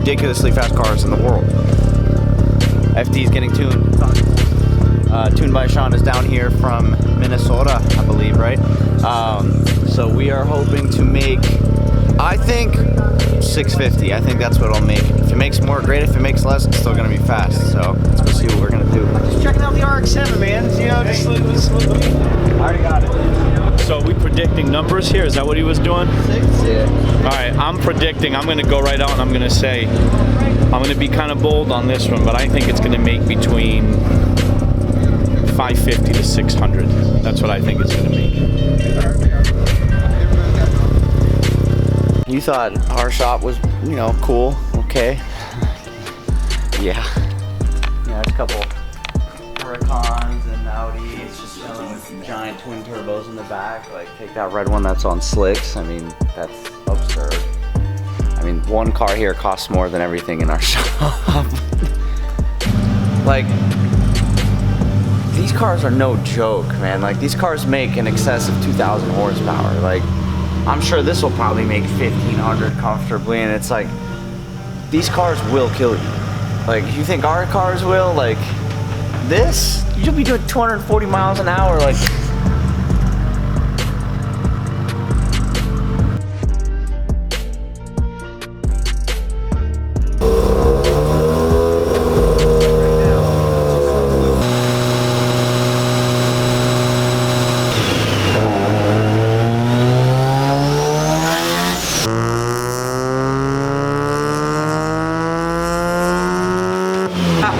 ridiculously fast cars in the world. FD is getting tuned. Tuned by Sean is down here from Minnesota, I believe, right? So we are hoping to make, I think, 650. I think that's what it'll make. If it makes more, great. If it makes less, it's still gonna be fast. So let's go see what we're gonna do. Just checking out the RX7, man. You know, just look. I already got it. So are we predicting numbers here? Is that what he was doing? Yeah. All right, I'm predicting. I'm gonna go right out and I'm gonna say, I'm gonna be kind of bold on this one, but I think it's gonna make between 550 to 600. That's what I think it's gonna make. You thought our shop was, you know, cool, okay. Yeah. Yeah, there's a couple Huracans and Audis just chilling with giant twin turbos in the back. Like, take that red one that's on slicks. I mean, that's absurd. I mean, one car here costs more than everything in our shop. Like, these cars are no joke, man. Like, these cars make in excess of 2,000 horsepower. Like, I'm sure this will probably make 1,500 comfortably, and it's like, these cars will kill you. Like, you think our cars will? Like, this, you'll be doing 240 miles an hour, like.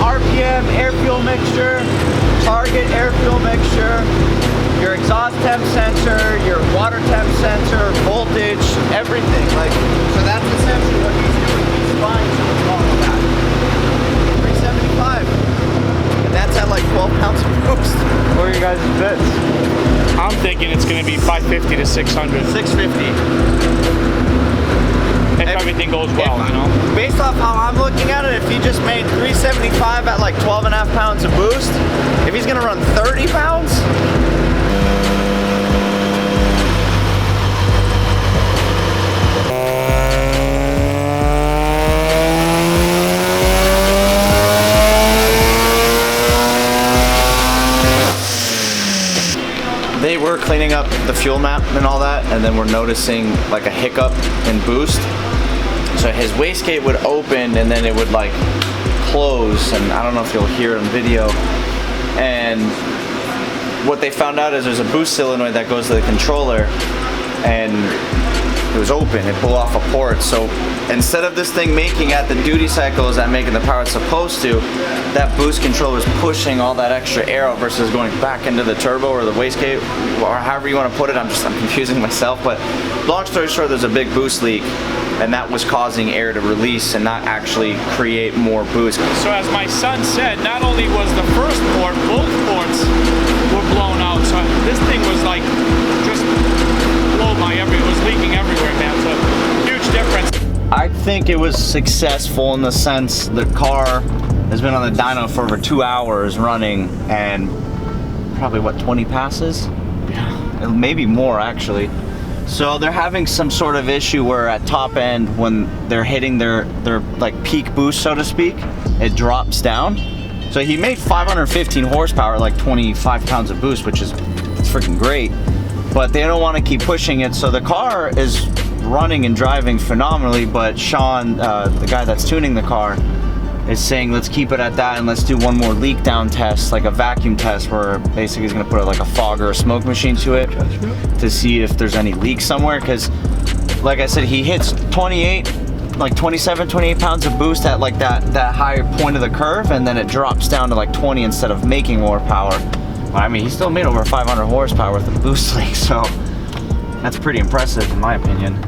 RPM, air fuel mixture, target air fuel mixture, your exhaust temp sensor, your water temp sensor, voltage, everything. Like, so that's essentially what he's doing. He's buying some all of that. 375. And that's at like 12 pounds of boost. What are your guys' bets? I'm thinking it's gonna be 550 to 600. 650. If everything goes well, you know? Based off how I'm looking at it, if he just made 375 at like 12.5 pounds of boost, if he's gonna run 30 pounds, they were cleaning up the fuel map and all that, and then we're noticing like a hiccup in boost. So his wastegate would open and then it would like close, and I don't know if you'll hear it on video. And what they found out is there's a boost solenoid that goes to the controller, and it was open, it blew off a port. So instead of this thing making at the duty cycles that making the power it's supposed to, that boost controller is pushing all that extra air out versus going back into the turbo or the wastegate, or however you want to put it. I'm confusing myself, but long story short, there's a big boost leak, and that was causing air to release and not actually create more boost. So as my son said, not only was the first port, both ports were blown out. So this thing was like just blown by it was leaking everywhere, man. So huge difference. I think it was successful in the sense the car has been on the dyno for over 2 hours running, and probably what, 20 passes? Yeah. Maybe more actually. So they're having some sort of issue where at top end, when they're hitting their like peak boost, so to speak, it drops down. So he made 515 horsepower, like 25 pounds of boost, which is freaking great. But they don't want to keep pushing it, so the car is running and driving phenomenally. But Sean, the guy that's tuning the car, is saying let's keep it at that and let's do one more leak down test, like a vacuum test, where basically he's gonna put like a fog or a smoke machine to it to see if there's any leaks somewhere. Because like I said, he hits 28, like 27, 28 pounds of boost at like that higher point of the curve, and then it drops down to like 20 instead of making more power. But I mean, he still made over 500 horsepower with the boost leak, so that's pretty impressive in my opinion.